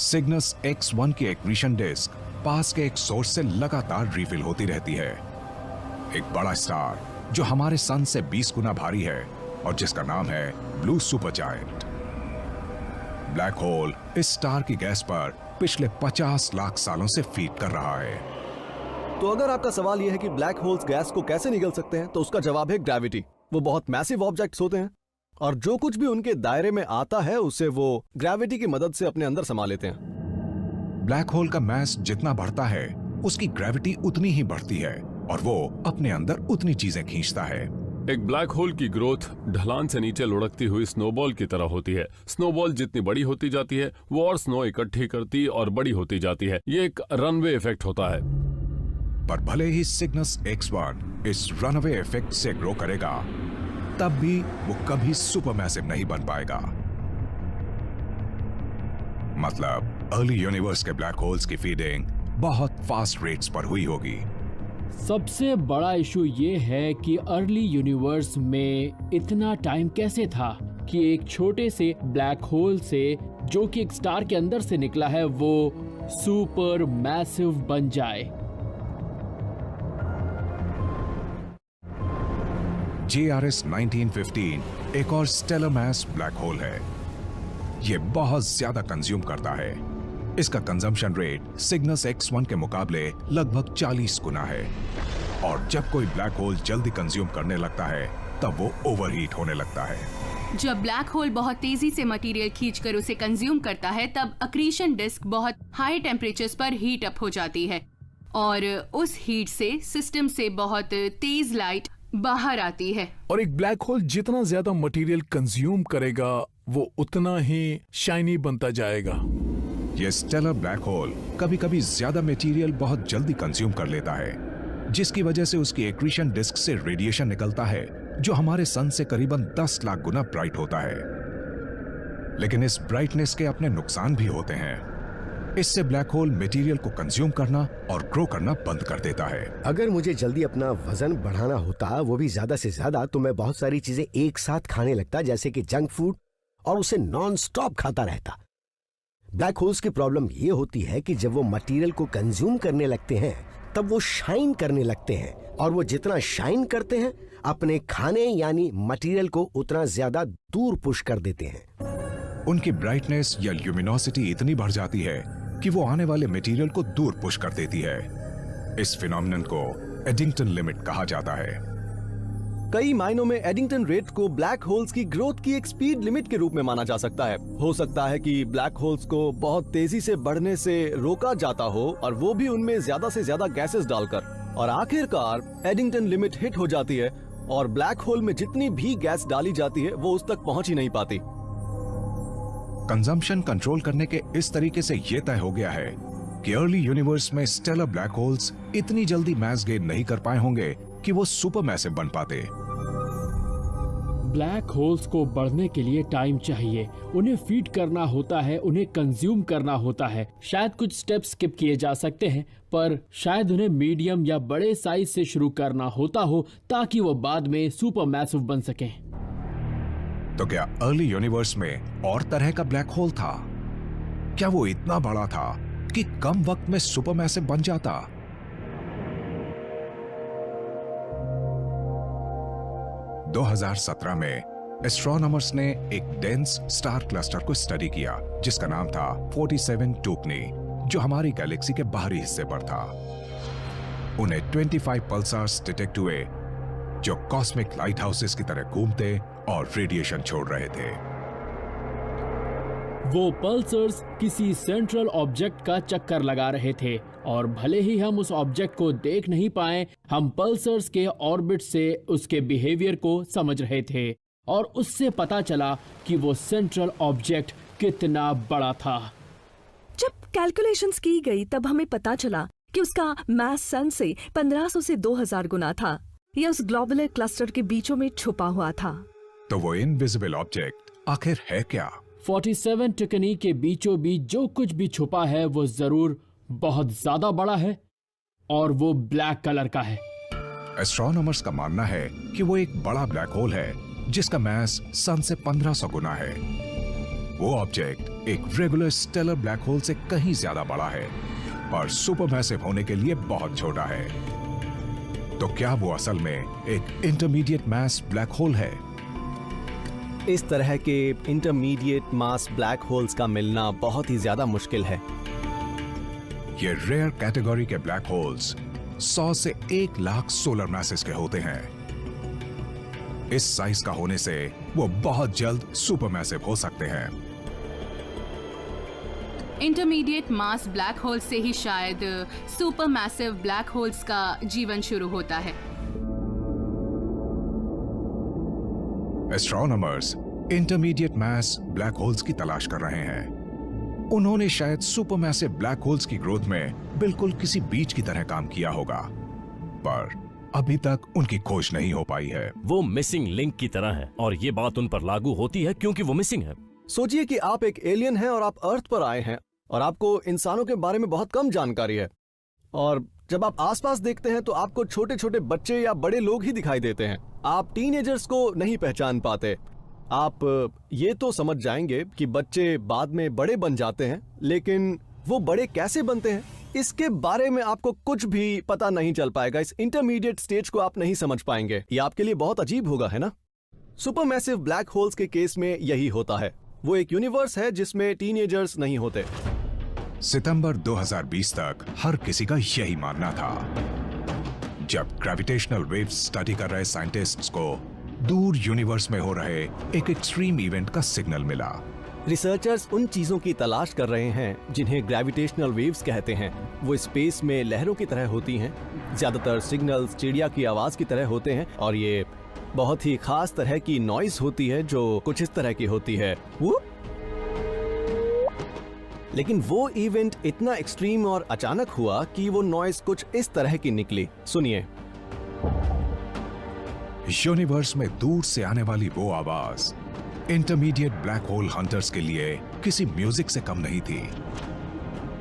Cygnus X1 की accretion disc पास के एक सोर्स से लगातार रिफिल होती रहती है। एक बड़ा स्टार जो हमारे सन से 20 गुना भारी है और जिसका नाम है blue super giant. Black hole इस स्टार की गैस पर पिछले 50 लाख सालों से फीड कर रहा है। तो अगर आपका सवाल यह है कि ब्लैक होल्स गैस को कैसे निगल सकते हैं, तो उसका जवाब है ग्रेविटी। वो बहुत मैसिव ऑब्जेक्ट्स होते हैं और जो कुछ भी उनके दायरे में आता है उसे वो ग्रेविटी की मदद से अपने अंदर समा लेते हैं। ब्लैक होल का मास जितना बढ़ता है उसकी ग्रेविटी उतनी ही बढ़ती है और वो अपने अंदर उतनी चीजें खींचता है। एक ब्लैक होल की ग्रोथ ढलान से नीचे लुढ़कती हुई स्नोबॉल की तरह होती है। स्नोबॉल जितनी बड़ी होती जाती है वो और स्नो इकट्ठी करती और बड़ी होती जाती है। ये एक रनवे इफेक्ट होता है। पर भले ही सिग्नस X1 इस रनवे इफेक्ट से ग्रो करेगा, तब भी वो कभी सुपरमैसिव नहीं बन पाएगा। मतलब अर्ली यूनिवर्स के ब्लैक होल्स की फीडिंग बहुत फास्ट रेट्स पर हुई होगी। सबसे बड़ा इशू ये है कि अर्ली यूनिवर्स में इतना टाइम कैसे था कि एक छोटे से ब्लैक होल से, जो कि एक स्टार के अंदर से निकला है, वो सुपर मैसिव बन जाए। JRS 1915 एक और स्टेलर मास ब्लैक होल है। ये बहुत ज्यादा कंज्यूम करता है। इसका कंजम्पशन रेट सिग्नस X1 के मुकाबले लगभग 40 गुना है। और जब कोई ब्लैक होल जल्दी कंज्यूम करने लगता है तब वो ओवरहीट होने लगता है। जब ब्लैक होल बहुत तेजी से मटेरियल खींचकर उसे कंज्यूम करता है तब अक्रीशन डिस्क बहुत हाई टेम्परेचर्स पर हीट अप हो जाती है और उस हीट से सिस्टम से बहुत तेज लाइट बाहर आती है। और एक ब्लैक होल जितना ज्यादा मटेरियल कंज्यूम करेगा वो उतना ही शाइनी बनता जाएगा। ये स्टेलर ब्लैक होल कभी कभी ज्यादा मटेरियल बहुत जल्दी कंज्यूम कर लेता है, जिसकी वजह से उसकी एक्रीशन डिस्क से रेडिएशन निकलता है जो हमारे सन से करीबन 10 लाख गुना ब्राइट होता है। लेकिन इस ब्राइटनेस के अपने नुकसान भी होते हैं। इससे ब्लैक होल मटेरियल को कंज्यूम करना और ग्रो करना बंद कर देता है। अगर मुझे जल्दी अपना वजन बढ़ाना होता, वो भी ज्यादा से ज्यादा, तो मैं बहुत सारी चीजें एक साथ खाने लगता, जैसे कि जंक फूड, और उसे नॉन स्टॉप खाता रहता। ब्लैक होल्स की प्रॉब्लम ये होती है कि जब वो मटेरियल को कंज्यूम करने लगते हैं तब वो शाइन करने लगते हैं, और वो जितना शाइन करते हैं अपने खाने यानी मटेरियल को उतना ज्यादा दूर पुश कर देते हैं। उनकी ब्राइटनेस या ल्यूमिनोसिटी इतनी बढ़ जाती है कि वो आने वाले मटेरियल को दूर पुश कर देती है। इस फिनोमिनन को एडिंगटन लिमिट कहा जाता है। कई मायनों में एडिंगटन रेट को ब्लैक होल्स की ग्रोथ की एक स्पीड लिमिट के रूप में माना जा सकता है। हो सकता है कि ब्लैक होल्स को बहुत तेजी से बढ़ने से रोका जाता हो, और वो भी उनमें ज्यादा से ज्यादा गैसेस डालकर, और आखिरकार एडिंगटन लिमिट हिट हो जाती है और ब्लैक होल में जितनी भी गैस डाली जाती है वो उस तक पहुंच ही नहीं पाती। कंजम्पशन कंट्रोल करने के इस तरीके से यह तय हो गया है कि अर्ली यूनिवर्स में स्टेलर ब्लैक होल्स इतनी जल्दी मास गेन नहीं कर पाए होंगे कि वो सुपरमैसिव बन पाते। ब्लैक होल्स को बढ़ने के लिए टाइम चाहिए, उन्हें फीड करना होता है, उन्हें कंज्यूम करना होता है। शायद कुछ स्टेप्स स्किप किए जा सकते हैं, पर शायद उन्हें मीडियम या बड़े साइज से शुरू करना होता हो ताकि वो बाद में सुपरमैसिव बन सकें। तो क्या अर्ली यूनिवर्स में और तरह का ब्लैक होल था? क्या वो इतना बड़ा था कि कम वक्त में सुपरमैसिव बन जाता? – 2017 में एस्ट्रोनॉमर्स ने एक डेंस स्टार क्लस्टर को स्टडी किया जिसका नाम था 47 टूपनी, जो हमारी गैलेक्सी के बाहरी हिस्से पर था। उन्हें 25 पल्सार्स डिटेक्ट हुए जो कॉस्मिक लाइट हाउसेस की तरह घूमते और रेडिएशन छोड़ रहे थे। वो पल्सर्स किसी सेंट्रल ऑब्जेक्ट का चक्कर लगा रहे थे, और भले ही हम उस ऑब्जेक्ट को देख नहीं पाए, हम पल्सर्स के ऑर्बिट से उसके बिहेवियर को समझ रहे थे, और उससे पता चला कि वो सेंट्रल ऑब्जेक्ट कितना बड़ा था। जब कैलकुलेशंस की गई तब हमें पता चला कि उसका मास सन से 1500 से 2000 गुना था। यह उस ग्लोबुलर क्लस्टर के बीचों में छुपा हुआ था। तो वो इनविजिबल ऑब्जेक्ट आखिर है क्या? 47 टुकनी के बीचों बीच जो कुछ भी छुपा है वो जरूर बहुत ज्यादा बड़ा है, और वो ब्लैक कलर का है। एस्ट्रोनॉमर्स का मानना है कि वो एक बड़ा ब्लैक होल है जिसका मास सन से 1500 गुना है। वो ऑब्जेक्ट एक रेगुलर स्टेलर ब्लैक होल से कहीं ज्यादा बड़ा है और सुपरमैसिव होने के लिए बहुत छोटा है। तो क्या वो असल में एक इंटरमीडिएट मास ब्लैक होल है? इस तरह के इंटरमीडिएट मास ब्लैक होल्स का मिलना बहुत ही ज्यादा मुश्किल है। ये रेयर कैटेगरी के ब्लैक होल्स 100 से 1 लाख सोलर मैसेज के होते हैं। इस साइज का होने से वो बहुत जल्द सुपरमैसिव हो सकते हैं। इंटरमीडिएट मास ब्लैक होल से ही शायद सुपरमैसिव ब्लैक होल्स का जीवन शुरू होता है। एस्ट्रोनॉमर्स इंटरमीडिएट मास ब्लैक होल्स की तलाश कर रहे हैं। उन्होंने शायद सुपरमैसिव ब्लैक होल्स की ग्रोथ में बिल्कुल किसी बीज की तरह काम किया होगा, पर अभी तक उनकी खोज नहीं हो पाई है। वो मिसिंग लिंक की तरह है और ये बात उन पर लागू होती है क्योंकि वो मिसिंग है। सोचिए कि आप एक एलियन हैं और आप अर्थ पर आए हैं और आपको इंसानों के बारे में बहुत कम जानकारी है, और जब आप आसपास देखते हैं तो आपको छोटे छोटे बच्चे या बड़े लोग ही दिखाई देते हैं। आप टीनेजर्स को नहीं पहचान पाते। आप ये तो समझ जाएंगे कि बच्चे बाद में बड़े बन जाते हैं, लेकिन वो बड़े कैसे बनते हैं इसके बारे में आपको कुछ भी पता नहीं चल पाएगा। इस इंटरमीडिएट स्टेज को आप नहीं समझ पाएंगे। ये आपके लिए बहुत अजीब होगा, है ना? सुपरमैसिव ब्लैक होल्स के केस में यही होता है। वो एक यूनिवर्स है जिसमें टीनेजर्स नहीं होते। सितंबर 2020 तक हर किसी का यही मानना था, जब ग्रेविटेशनल वेव्स स्टडी कर रहे साइंटिस्ट्स को दूर यूनिवर्स में हो रहे एक एक्सट्रीम इवेंट का सिग्नल मिला। रिसर्चर्स उन चीजों की तलाश कर रहे हैं जिन्हें ग्रेविटेशनल वेव्स कहते हैं। वो स्पेस में लहरों की तरह होती हैं। ज्यादातर सिग्नल्स चिड़िया की आवाज की तरह होते हैं और ये बहुत ही खास तरह की नॉइस होती है जो कुछ इस तरह की होती है। लेकिन वो इवेंट इतना एक्सट्रीम और अचानक हुआ कि वो नॉइस कुछ इस तरह की निकली। सुनिए। यूनिवर्स में दूर से आने वाली वो आवाज इंटरमीडिएट ब्लैक होल हंटर्स के लिए किसी म्यूजिक से कम नहीं थी,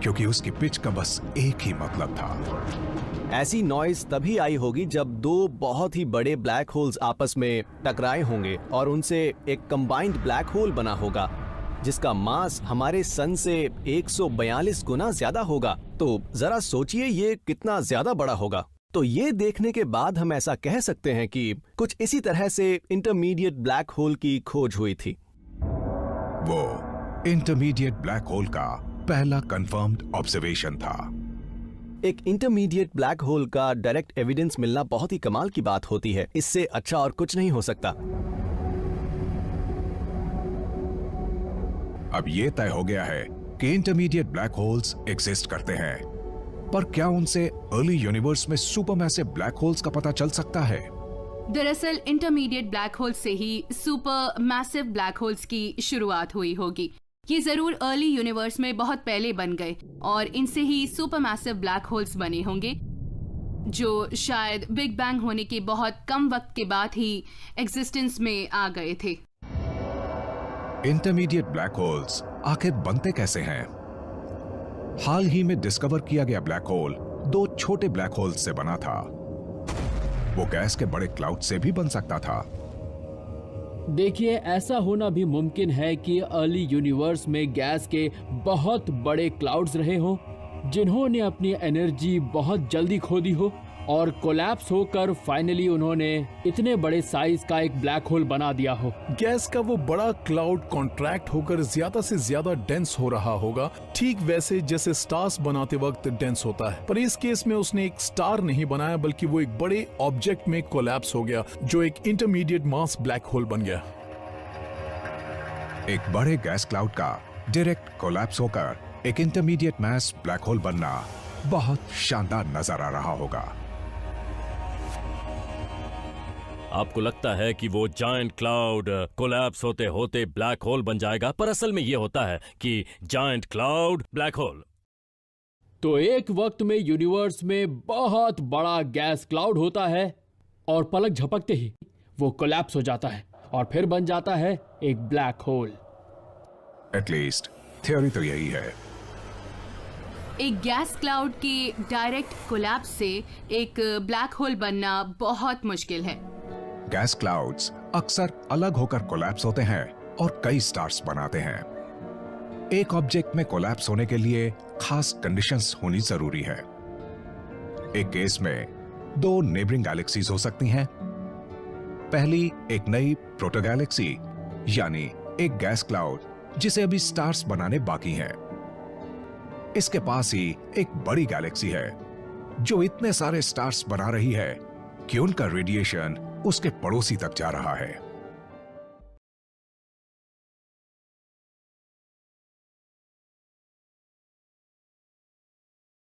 क्योंकि उसकी पिच का बस एक ही मतलब था। ऐसी नॉइस तभी आई होगी जब दो बहुत ही बड़े ब्लैक होल्स आपस में टकराए होंगे और उनसे एक कंबाइंड ब्लैक होल बना होगा जिसका मास हमारे सन से 142 गुना ज्यादा होगा। तो जरा सोचिए ये कितना ज्यादा बड़ा होगा। तो ये देखने के बाद हम ऐसा कह सकते हैं कि कुछ इसी तरह से इंटरमीडिएट ब्लैक होल की खोज हुई थी। वो इंटरमीडिएट ब्लैक होल का पहला कंफर्म्ड ऑब्जर्वेशन था। एक इंटरमीडिएट ब्लैक होल का डायरेक्ट एविडेंस मिलना बहुत ही कमाल की बात होती है। इससे अच्छा और कुछ नहीं हो सकता। अब ये तय हो गया है कि इंटरमीडिएट ब्लैक होल्स एग्जिस्ट करते हैं, पर क्या उनसे अर्ली यूनिवर्स में सुपरमैसिव ब्लैक होल्स का पता चल सकता है? दरअसल इंटरमीडिएट ब्लैक होल से ही सुपर मैसिव ब्लैक होल्स की शुरुआत हुई होगी। ये जरूर अर्ली यूनिवर्स में बहुत पहले बन गए और इनसे ही सुपर मैसिव ब्लैक होल्स बने होंगे, जो शायद बिग बैंग होने के बहुत कम वक्त के बाद ही एग्जिस्टेंस में आ गए थे। इंटरमीडिएट ब्लैक होल्स आखिर बनते कैसे हैं? हाल ही में डिस्कवर किया गया ब्लैक होल दो छोटे ब्लैक होल्स से बना था। वो गैस के बड़े क्लाउड से भी बन सकता था। देखिए, ऐसा होना भी मुमकिन है कि अर्ली यूनिवर्स में गैस के बहुत बड़े क्लाउड्स रहे हों जिन्होंने अपनी एनर्जी बहुत जल्दी खो दी हो और कोलैप्स होकर फाइनली उन्होंने इतने बड़े साइज का एक ब्लैक होल बना दिया हो। गैस का वो बड़ा क्लाउड कॉन्ट्रैक्ट होकर ज्यादा से ज्यादा डेंस हो रहा होगा, ठीक वैसे जैसे स्टार्स बनाते वक्त डेंस होता है। पर इस केस में उसने एक स्टार नहीं बनाया, बल्कि वो एक बड़े ऑब्जेक्ट में कोलैप्स हो गया जो एक इंटरमीडिएट मास ब्लैक होल बन गया। एक बड़े गैस क्लाउड का डायरेक्ट कोलैप्स होकर एक इंटरमीडिएट मास ब्लैक होल बनना बहुत शानदार नजर आ रहा होगा। आपको लगता है कि वो जायंट क्लाउड कोलैप्स होते होते ब्लैक होल बन जाएगा, पर असल में ये होता है कि जायंट क्लाउड ब्लैक होल। तो एक वक्त में यूनिवर्स में बहुत बड़ा गैस क्लाउड होता है और पलक झपकते ही वो कोलैप्स हो जाता है और फिर बन जाता है एक ब्लैक होल। एटलीस्ट थ्योरी तो यही है। एक गैस क्लाउड के डायरेक्ट कोलैप्स से एक ब्लैक होल बनना बहुत मुश्किल है। गैस क्लाउड्स अक्सर अलग होकर कोलैप्स होते हैं और कई स्टार्स बनाते हैं। एक ऑब्जेक्ट में कोलैप्स होने के लिए खास कंडीशंस होनी जरूरी है। एक केस में दो नेबरिंग गैलेक्सीज हो सकती हैं। पहली एक नई प्रोटोगैलेक्सी यानी एक गैस क्लाउड जिसे अभी स्टार्स बनाने बाकी हैं। इसके पास ही एक बड़ी गैलेक्सी है जो इतने सारे स्टार्स बना रही है कि उनका रेडिएशन उसके पड़ोसी तक जा रहा है।